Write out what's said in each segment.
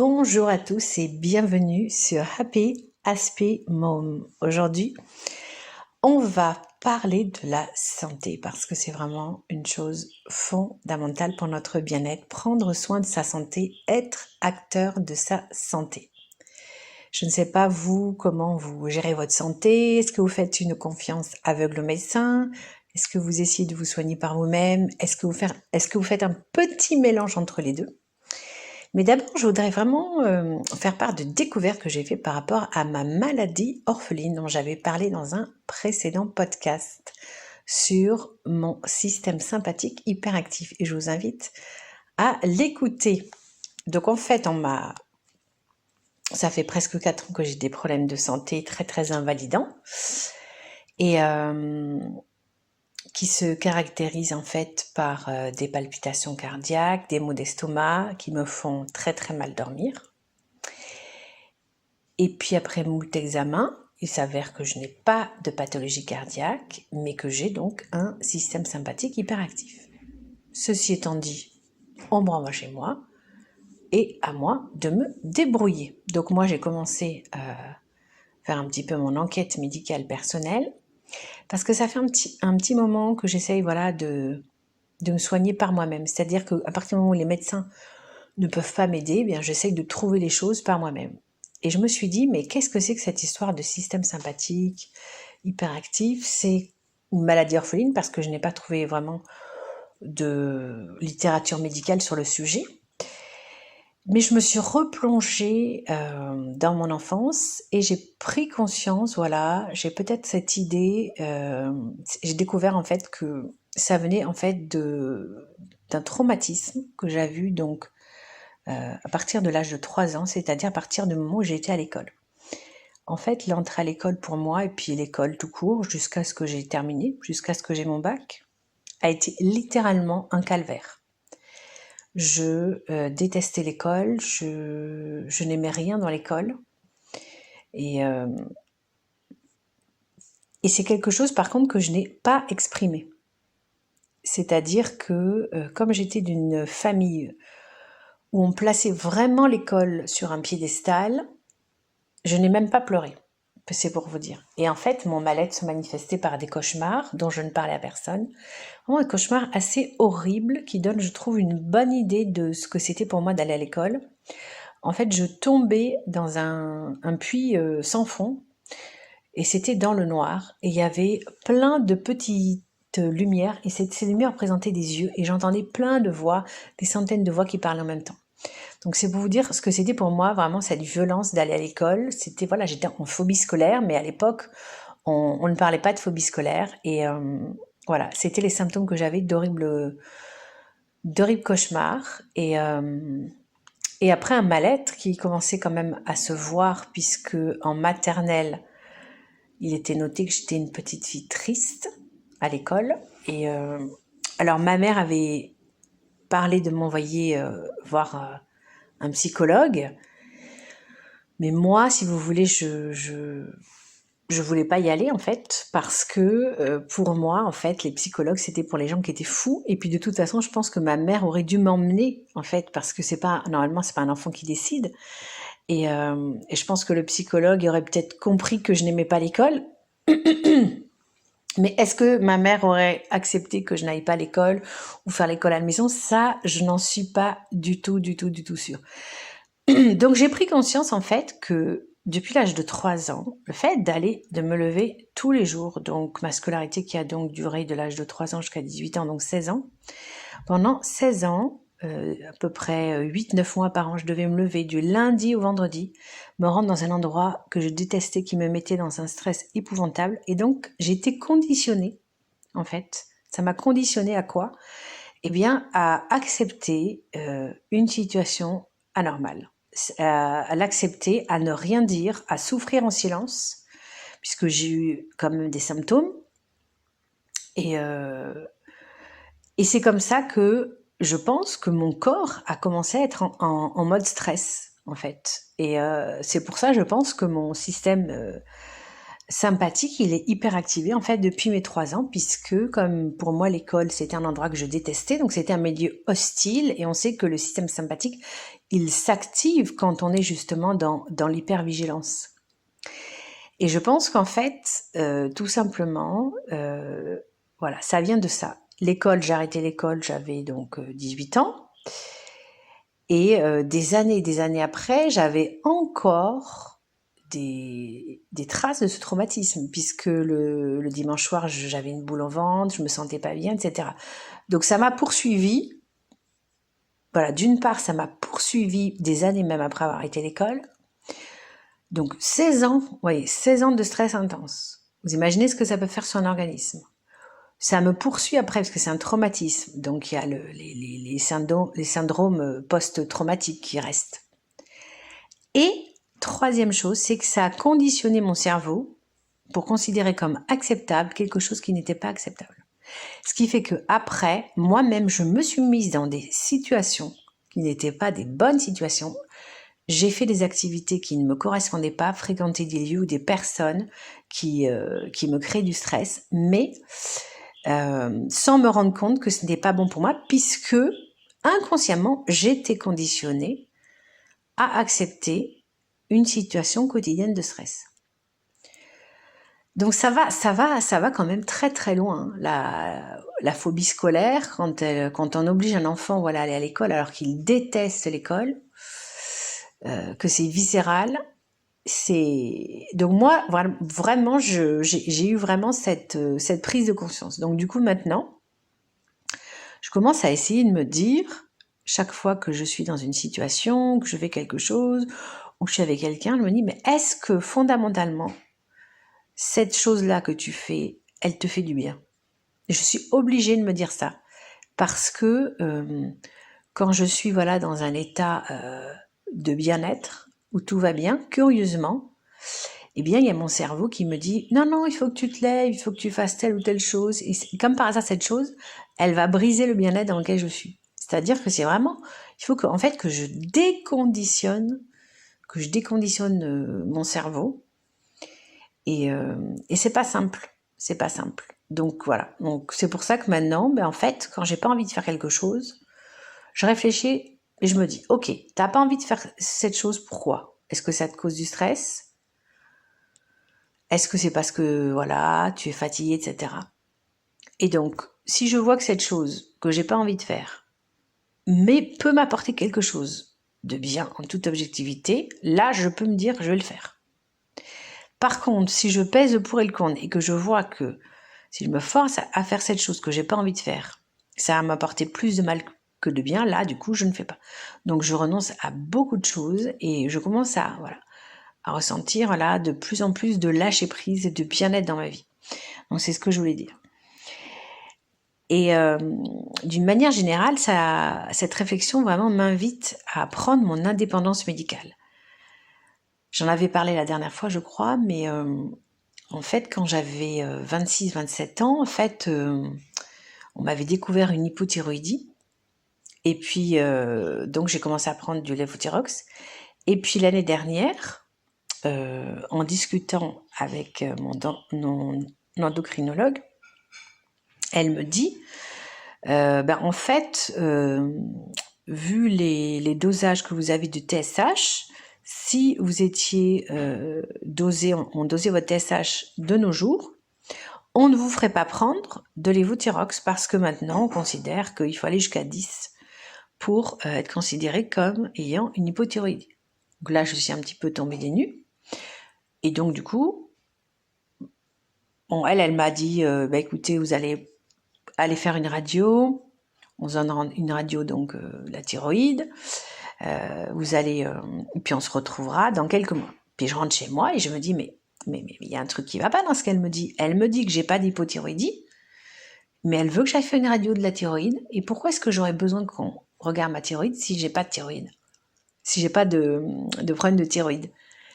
Bonjour à tous et bienvenue sur Happy Aspect Mom. Aujourd'hui, on va parler de la santé parce que c'est vraiment une chose fondamentale pour notre bien-être. Prendre soin de sa santé, être acteur de sa santé. Je ne sais pas vous, comment vous gérez votre santé. Est-ce que vous faites une confiance aveugle au médecin? Est-ce que vous essayez de vous soigner par vous-même? Est-ce que vous faites un petit mélange entre les deux? Mais d'abord, je voudrais vraiment faire part de découvertes que j'ai fait par rapport à ma maladie orpheline dont j'avais parlé dans un précédent podcast sur mon système sympathique hyperactif. Et je vous invite à l'écouter. Donc en fait, ça fait presque 4 ans que j'ai des problèmes de santé très très invalidants et qui se caractérisent en fait par des palpitations cardiaques, des maux d'estomac qui me font très très mal dormir. Et puis après moult examens, il s'avère que je n'ai pas de pathologie cardiaque, mais que j'ai donc un système sympathique hyperactif. Ceci étant dit, on me renvoie chez moi et à moi de me débrouiller. Donc moi j'ai commencé à faire un petit peu mon enquête médicale personnelle parce que ça fait un petit moment que j'essaye de me soigner par moi-même. C'est-à-dire qu'à partir du moment où les médecins ne peuvent pas m'aider, eh bien j'essaye de trouver les choses par moi-même. Et je me suis dit, mais qu'est-ce que c'est que cette histoire de système sympathique, hyperactif? C'est une maladie orpheline parce que je n'ai pas trouvé vraiment de littérature médicale sur le sujet. Mais je me suis replongée dans mon enfance et j'ai pris conscience, j'ai peut-être cette idée, j'ai découvert en fait que ça venait en fait d'un traumatisme que j'ai vu donc à partir de l'âge de 3 ans, c'est-à-dire à partir du moment où j'ai été à l'école. En fait, l'entrée à l'école pour moi, et puis l'école tout court, jusqu'à ce que j'ai terminé, jusqu'à ce que j'ai mon bac, a été littéralement un calvaire. Je détestais l'école, je n'aimais rien dans l'école. Et c'est quelque chose par contre que je n'ai pas exprimé. C'est-à-dire que comme j'étais d'une famille où on plaçait vraiment l'école sur un piédestal, je n'ai même pas pleuré, c'est pour vous dire. Et en fait, mon mal-être se manifestait par des cauchemars dont je ne parlais à personne. Vraiment un cauchemar assez horrible qui donne, je trouve, une bonne idée de ce que c'était pour moi d'aller à l'école. En fait, je tombais dans un puits sans fond et c'était dans le noir. Et il y avait plein de petites lumières et ces lumières représentaient des yeux et j'entendais plein de voix, des centaines de voix qui parlaient en même temps. Donc c'est pour vous dire ce que c'était pour moi vraiment cette violence d'aller à l'école. C'était j'étais en phobie scolaire, mais à l'époque on ne parlait pas de phobie scolaire et c'était les symptômes que j'avais d'horribles cauchemars et après un mal-être qui commençait quand même à se voir puisque en maternelle il était noté que j'étais une petite fille triste à l'école et alors ma mère avait parlé de m'envoyer voir un psychologue. Mais moi, si vous voulez, je voulais pas y aller en fait parce que pour moi en fait les psychologues c'était pour les gens qui étaient fous et puis de toute façon je pense que ma mère aurait dû m'emmener en fait parce que normalement c'est pas un enfant qui décide et je pense que le psychologue aurait peut-être compris que je n'aimais pas l'école. Mais est-ce que ma mère aurait accepté que je n'aille pas à l'école ou faire l'école à la maison? Ça, je n'en suis pas du tout sûre. Donc j'ai pris conscience en fait que depuis l'âge de 3 ans, le fait de me lever tous les jours, donc ma scolarité qui a donc duré de l'âge de 3 ans jusqu'à 18 ans, donc 16 ans, pendant 16 ans, à peu près 8-9 mois par an, je devais me lever du lundi au vendredi, me rendre dans un endroit que je détestais, qui me mettait dans un stress épouvantable, et donc j'ai été conditionnée, en fait. Ça m'a conditionnée à quoi? Eh bien, à accepter une situation anormale. À l'accepter, à ne rien dire, à souffrir en silence, puisque j'ai eu quand même des symptômes. Et c'est comme ça que je pense que mon corps a commencé à être en mode stress, en fait. Et c'est pour ça, je pense, que mon système sympathique, il est hyper activé en fait depuis mes 3 ans, puisque comme pour moi l'école c'était un endroit que je détestais, donc c'était un milieu hostile, et on sait que le système sympathique, il s'active quand on est justement dans l'hypervigilance. Et je pense qu'en fait, tout simplement, voilà, ça vient de ça. L'école, j'ai arrêté l'école, j'avais donc 18 ans. Et des années après, j'avais encore des traces de ce traumatisme, puisque le dimanche soir, j'avais une boule au ventre, je me sentais pas bien, etc. Donc ça m'a poursuivi. Voilà, d'une part, ça m'a poursuivi des années même après avoir arrêté l'école. Donc 16 ans, vous voyez, 16 ans de stress intense. Vous imaginez ce que ça peut faire sur un organisme. Ça me poursuit après parce que c'est un traumatisme. Donc il y a les syndromes post-traumatiques qui restent. Et troisième chose, c'est que ça a conditionné mon cerveau pour considérer comme acceptable quelque chose qui n'était pas acceptable. Ce qui fait que après, moi-même, je me suis mise dans des situations qui n'étaient pas des bonnes situations. J'ai fait des activités qui ne me correspondaient pas, fréquenter des lieux ou des personnes qui me créent du stress, mais sans me rendre compte que ce n'était pas bon pour moi, puisque inconsciemment, j'étais conditionnée à accepter une situation quotidienne de stress. Donc ça va quand même très très loin. La phobie scolaire, quand on oblige un enfant à aller à l'école alors qu'il déteste l'école, que c'est viscéral, donc moi vraiment j'ai eu vraiment cette prise de conscience. Donc du coup maintenant, je commence à essayer de me dire, chaque fois que je suis dans une situation, que je fais quelque chose, ou que je suis avec quelqu'un, je me dis, mais est-ce que fondamentalement, cette chose-là que tu fais, elle te fait du bien? Et je suis obligée de me dire ça. Parce que quand je suis dans un état de bien-être, où tout va bien, curieusement, eh bien, il y a mon cerveau qui me dit « Non, non, il faut que tu te lèves, il faut que tu fasses telle ou telle chose. » Et comme par hasard, cette chose, elle va briser le bien-être dans lequel je suis. C'est-à-dire que c'est vraiment... Il faut que je déconditionne mon cerveau. Et c'est pas simple. C'est pas simple. Donc voilà. Donc c'est pour ça que maintenant, en fait, quand j'ai pas envie de faire quelque chose, je réfléchis et je me dis « Ok, t'as pas envie de faire cette chose, pourquoi? Est-ce que ça te cause du stress ? Est-ce que c'est parce que, tu es fatigué, etc. » Et donc, si je vois que cette chose que j'ai pas envie de faire, mais peut m'apporter quelque chose de bien en toute objectivité, là, je peux me dire, je vais le faire. Par contre, si je pèse le pour et le contre et que je vois que si je me force à faire cette chose que j'ai pas envie de faire, ça va m'apporter plus de mal que de bien, là, du coup, je ne fais pas. Donc, je renonce à beaucoup de choses et je commence à ressentir de plus en plus de lâcher prise et de bien-être dans ma vie. Donc c'est ce que je voulais dire. Et d'une manière générale, cette réflexion vraiment m'invite à prendre mon indépendance médicale. J'en avais parlé la dernière fois, je crois, mais en fait, quand j'avais 26-27 ans, en fait, on m'avait découvert une hypothyroïdie. Et puis, donc j'ai commencé à prendre du lévothyrox. Et puis l'année dernière, en discutant avec mon endocrinologue, elle me dit, en fait, vu les dosages que vous avez de TSH, si vous étiez on dosait votre TSH de nos jours, on ne vous ferait pas prendre de lévothyrox parce que maintenant on considère qu'il faut aller jusqu'à 10 pour être considéré comme ayant une hypothyroïdie. Donc là, je suis un petit peu tombée des nues. Et donc, du coup, elle m'a dit, écoutez, vous allez aller faire une radio. On faisait une radio, donc la thyroïde. Vous allez, et puis on se retrouvera dans quelques mois. Puis je rentre chez moi et je me dis, mais il y a un truc qui va pas dans ce qu'elle me dit. Elle me dit que j'ai pas d'hypothyroïdie, mais elle veut que j'aille faire une radio de la thyroïde. Et pourquoi est-ce que j'aurais besoin qu'on regarde ma thyroïde si j'ai pas de thyroïde? Si j'ai pas de problème de thyroïde?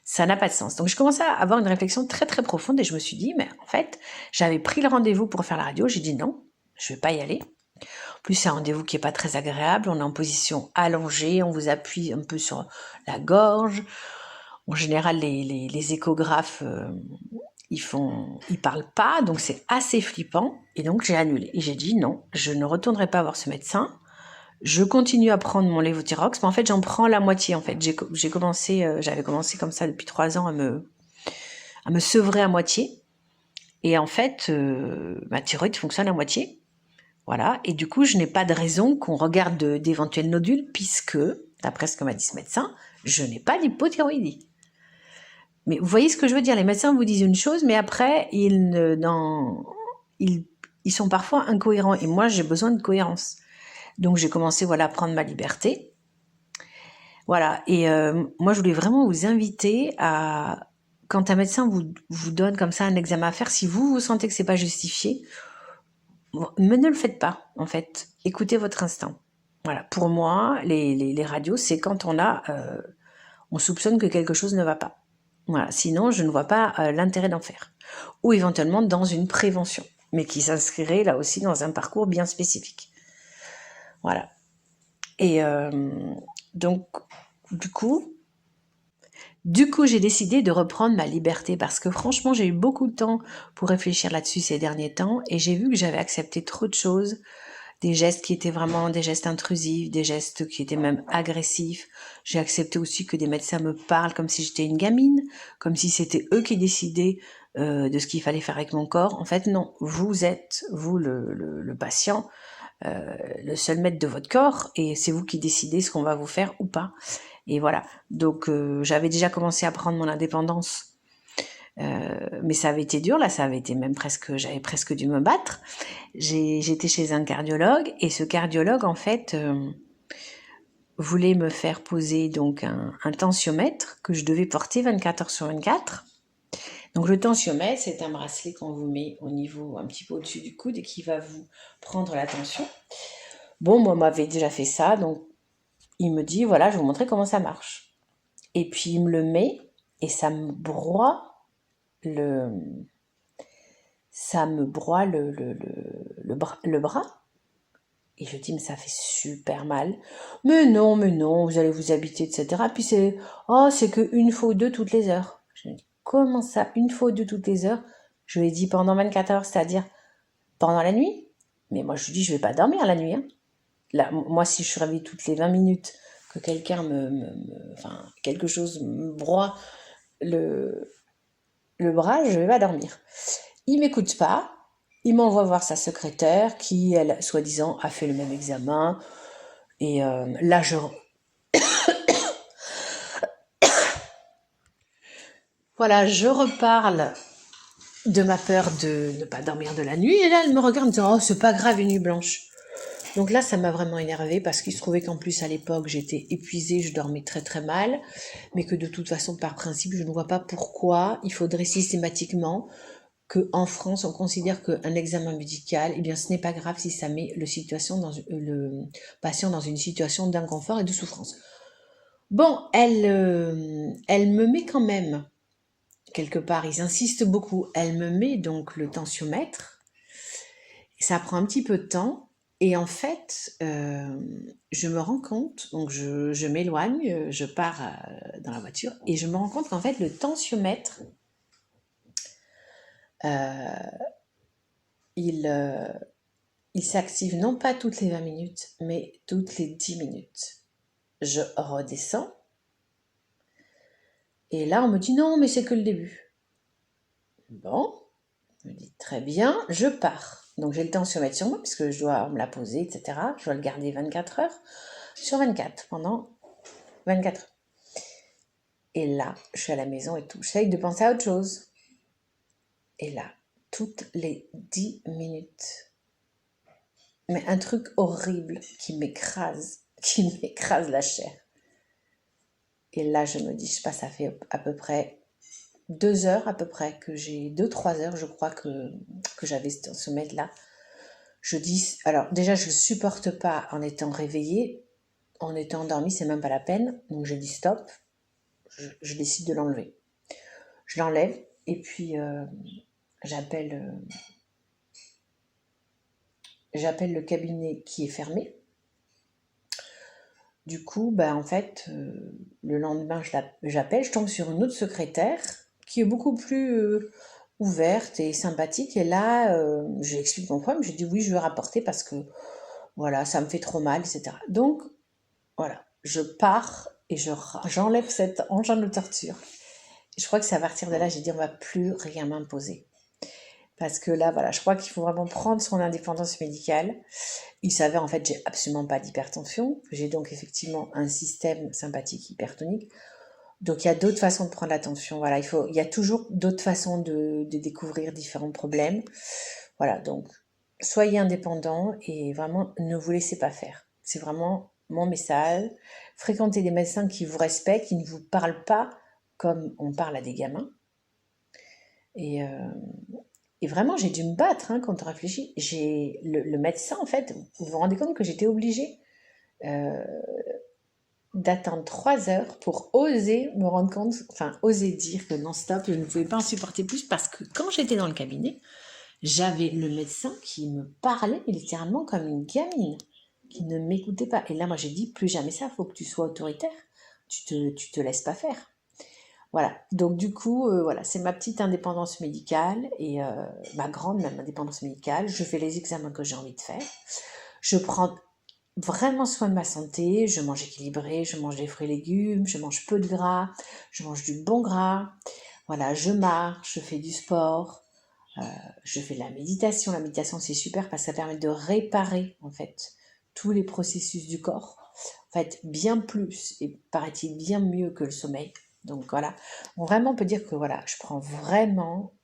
Ça n'a pas de sens. Donc je commençais à avoir une réflexion très très profonde et je me suis dit, mais en fait, j'avais pris le rendez-vous pour faire la radio, j'ai dit non, je vais pas y aller. En plus, c'est un rendez-vous qui est pas très agréable, on est en position allongée, on vous appuie un peu sur la gorge. En général, les échographes, ils parlent pas, donc c'est assez flippant. Et donc j'ai annulé. Et j'ai dit non, je ne retournerai pas voir ce médecin. Je continue à prendre mon lévothyrox, mais en fait j'en prends la moitié. En fait, j'avais commencé comme ça depuis 3 ans à me sevrer à moitié. Et en fait, ma thyroïde fonctionne à moitié. Voilà. Et du coup, je n'ai pas de raison qu'on regarde d'éventuels nodules, puisque, d'après ce que m'a dit ce médecin, je n'ai pas d'hypothyroïdie. Mais vous voyez ce que je veux dire? Les médecins vous disent une chose, mais après, ils sont parfois incohérents. Et moi, j'ai besoin de cohérence. Donc, j'ai commencé à prendre ma liberté. Voilà. Et moi, je voulais vraiment vous inviter à, quand un médecin vous donne comme ça un examen à faire, si vous sentez que c'est pas justifié, mais ne le faites pas, en fait. Écoutez votre instinct. Voilà. Pour moi, les radios, c'est quand on soupçonne que quelque chose ne va pas. Voilà. Sinon, je ne vois pas l'intérêt d'en faire. Ou éventuellement dans une prévention, mais qui s'inscrirait là aussi dans un parcours bien spécifique. Voilà. Et donc, du coup, j'ai décidé de reprendre ma liberté parce que franchement, j'ai eu beaucoup de temps pour réfléchir là-dessus ces derniers temps et j'ai vu que j'avais accepté trop de choses, des gestes qui étaient vraiment des gestes intrusifs, des gestes qui étaient même agressifs. J'ai accepté aussi que des médecins me parlent comme si j'étais une gamine, comme si c'était eux qui décidaient de ce qu'il fallait faire avec mon corps. En fait, non, vous êtes, vous le patient, le seul maître de votre corps et c'est vous qui décidez ce qu'on va vous faire ou pas. Et voilà. Donc j'avais déjà commencé à prendre mon indépendance, mais ça avait été dur. Là, ça avait été même j'avais presque dû me battre. J'étais chez un cardiologue et ce cardiologue en fait voulait me faire poser donc un tensiomètre que je devais porter 24 heures sur 24. Donc le tensiomètre, c'est un bracelet qu'on vous met au niveau un petit peu au-dessus du coude et qui va vous prendre la tension. Bon, moi, on m'avait déjà fait ça, donc il me dit, voilà, je vais vous montrer comment ça marche. Et puis il me le met et ça me broie le bras. Et je dis, mais ça fait super mal. Mais non, vous allez vous habituer, etc. Puis c'est qu'une fois ou deux toutes les heures. Je me dis, comment ça, une fois ou deux toutes les heures? Je lui ai dit pendant 24 heures, c'est-à-dire pendant la nuit. Mais moi, je lui dis, je vais pas dormir la nuit. Hein. Là, moi, si je suis réveillée toutes les 20 minutes, que quelqu'un quelque chose me broie le bras, je vais pas dormir. Il m'écoute pas. Il m'envoie voir sa secrétaire qui, elle, soi-disant, a fait le même examen. Et là, je reparle de ma peur de ne pas dormir de la nuit. Et là, elle me regarde en disant, oh, c'est pas grave, une nuit blanche. Donc là, ça m'a vraiment énervée parce qu'il se trouvait qu'en plus, à l'époque, j'étais épuisée, je dormais très très mal, mais que de toute façon, par principe, je ne vois pas pourquoi il faudrait systématiquement qu'en France, on considère qu'un examen médical, eh bien, ce n'est pas grave si ça met le patient dans une situation d'inconfort et de souffrance. Bon, elle me met quand même, quelque part, ils insistent beaucoup, elle me met donc le tensiomètre, ça prend un petit peu de temps, et en fait, je me rends compte, donc je m'éloigne, je pars dans la voiture, et je me rends compte qu'en fait, le tensiomètre, il s'active non pas toutes les 20 minutes, mais toutes les 10 minutes. Je redescends, et là, on me dit non, mais c'est que le début. Bon, je me dis très bien, je pars. Donc j'ai le tensiomètre sur moi, puisque je dois me la poser, etc. Je dois le garder 24 heures sur 24, pendant 24 heures. Et là, je suis à la maison et tout. J'essaye de penser à autre chose. Et là, toutes les 10 minutes, mais un truc horrible qui m'écrase la chair. Et là, je me dis, je sais pas, ça fait à peu près 2 heures à peu près que j'ai 2-3 heures, je crois que j'avais ce mètre-là. Je dis, alors déjà, je ne supporte pas en étant réveillée, en étant endormie, c'est même pas la peine. Donc je dis stop, je décide de l'enlever. Je l'enlève et puis j'appelle le cabinet qui est fermé. Du coup, en fait, le lendemain, j'appelle, je tombe sur une autre secrétaire qui est beaucoup plus ouverte et sympathique. Et là, je lui explique mon problème. Je dis oui, je veux rapporter parce que voilà, ça me fait trop mal, etc. Donc, voilà, je pars et j'enlève cet engin de torture. Je crois que c'est à partir de là, j'ai dit, on va plus rien m'imposer. Parce que là, voilà, je crois qu'il faut vraiment prendre son indépendance médicale. Il s'avère, en fait, j'ai absolument pas d'hypertension. J'ai donc effectivement un système sympathique hypertonique. Donc, il y a d'autres façons de prendre l'attention. Voilà, il y a toujours d'autres façons de découvrir différents problèmes. Voilà, donc, soyez indépendant et vraiment, ne vous laissez pas faire. C'est vraiment mon message. Fréquentez des médecins qui vous respectent, qui ne vous parlent pas comme on parle à des gamins. Et, vraiment, j'ai dû me battre quand on réfléchit. Le médecin, en fait, vous vous rendez compte que j'étais obligée d'attendre 3 heures pour oser me rendre compte, enfin, oser dire que non, stop, je ne pouvais pas en supporter plus parce que quand j'étais dans le cabinet, j'avais le médecin qui me parlait littéralement comme une gamine, qui ne m'écoutait pas. Et là, moi, j'ai dit, plus jamais ça, il faut que tu sois autoritaire. Tu te laisses pas faire. Voilà, donc du coup, voilà, c'est ma petite indépendance médicale et ma grande même indépendance médicale. Je fais les examens que j'ai envie de faire. Je prends vraiment soin de ma santé. Je mange équilibré, je mange des fruits et légumes, je mange peu de gras, je mange du bon gras. Voilà, je marche, je fais du sport, je fais de la méditation. La méditation, c'est super parce que ça permet de réparer, en fait, tous les processus du corps. En fait, bien plus, et paraît-il bien mieux que le sommeil. Donc voilà, on vraiment peut dire que voilà, je prends vraiment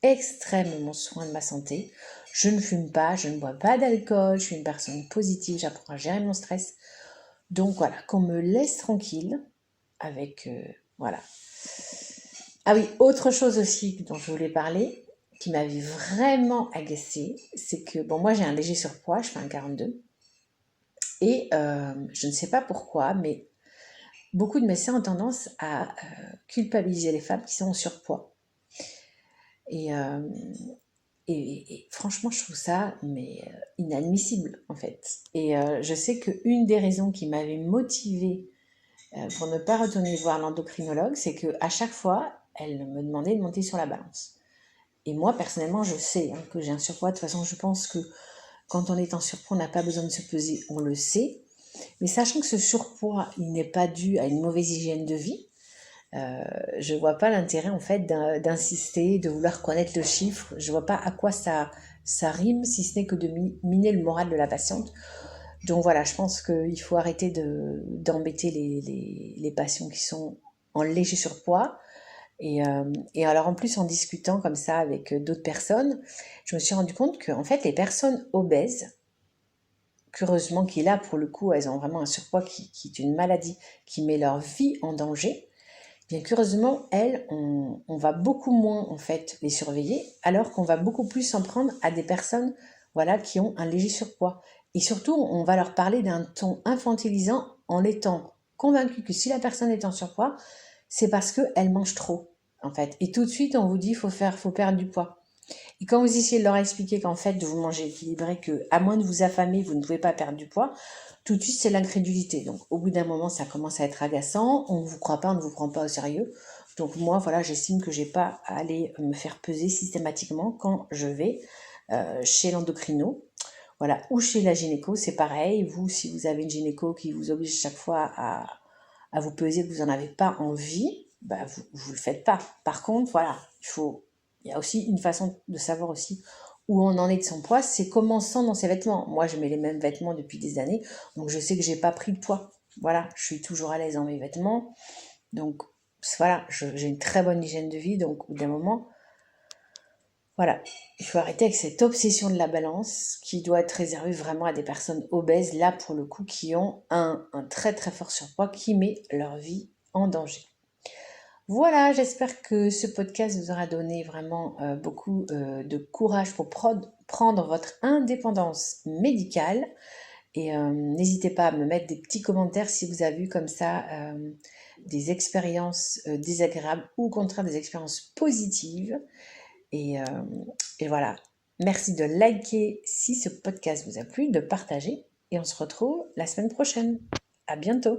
extrêmement soin de ma santé. Je ne fume pas, je ne bois pas d'alcool, je suis une personne positive, j'apprends à gérer mon stress. Donc voilà, qu'on me laisse tranquille avec... voilà. Ah oui, autre chose aussi dont je voulais parler, qui m'avait vraiment agacée, c'est que, bon, moi j'ai un léger surpoids, je fais un 42, et je ne sais pas pourquoi, mais beaucoup de médecins ont tendance à culpabiliser les femmes qui sont en surpoids. Et, franchement, je trouve ça inadmissible, en fait. Et je sais qu'une des raisons qui m'avait motivée pour ne pas retourner voir l'endocrinologue, c'est qu'à chaque fois, elle me demandait de monter sur la balance. Et moi, personnellement, je sais que j'ai un surpoids. De toute façon, je pense que quand on est en surpoids, on n'a pas besoin de se peser, on le sait. Mais sachant que ce surpoids, il n'est pas dû à une mauvaise hygiène de vie, je vois pas l'intérêt en fait d'insister, de vouloir connaître le chiffre. Je vois pas à quoi ça rime si ce n'est que de miner le moral de la patiente. Donc voilà, je pense qu'il faut arrêter d'embêter les patients qui sont en léger surpoids. Et alors en plus en discutant comme ça avec d'autres personnes, je me suis rendu compte que en fait les personnes obèses, curieusement qui là pour le coup elles ont vraiment un surpoids qui est une maladie qui met leur vie en danger. Bien curieusement, elles, on va beaucoup moins en fait les surveiller, alors qu'on va beaucoup plus s'en prendre à des personnes, voilà, qui ont un léger surpoids. Et surtout, on va leur parler d'un ton infantilisant en étant convaincu que si la personne est en surpoids, c'est parce qu'elle mange trop, en fait. Et tout de suite, on vous dit faut perdre du poids. Et quand vous essayez de leur expliquer qu'en fait, de vous manger équilibré, que à moins de vous affamer, vous ne pouvez pas perdre du poids, tout de suite, c'est l'incrédulité. Donc, au bout d'un moment, ça commence à être agaçant. On ne vous croit pas, on ne vous prend pas au sérieux. Donc, moi, voilà, j'estime que j'ai pas à aller me faire peser systématiquement quand je vais chez l'endocrino. Voilà, ou chez la gynéco, c'est pareil. Vous, si vous avez une gynéco qui vous oblige chaque fois à vous peser, que vous n'en avez pas envie, bah, vous le faites pas. Par contre, voilà, il y a aussi une façon de savoir aussi où on en est de son poids, c'est comment on se sent dans ses vêtements. Moi, je mets les mêmes vêtements depuis des années, donc je sais que j'ai pas pris de poids. Voilà, je suis toujours à l'aise dans mes vêtements. Donc voilà, j'ai une très bonne hygiène de vie, donc au bout d'un moment, voilà, il faut arrêter avec cette obsession de la balance qui doit être réservée vraiment à des personnes obèses, là pour le coup, qui ont un très très fort surpoids qui met leur vie en danger. Voilà, j'espère que ce podcast vous aura donné vraiment beaucoup de courage pour prendre votre indépendance médicale. Et n'hésitez pas à me mettre des petits commentaires si vous avez eu comme ça des expériences désagréables ou au contraire des expériences positives. Et, et voilà, merci de liker si ce podcast vous a plu, de partager. Et on se retrouve la semaine prochaine. À bientôt.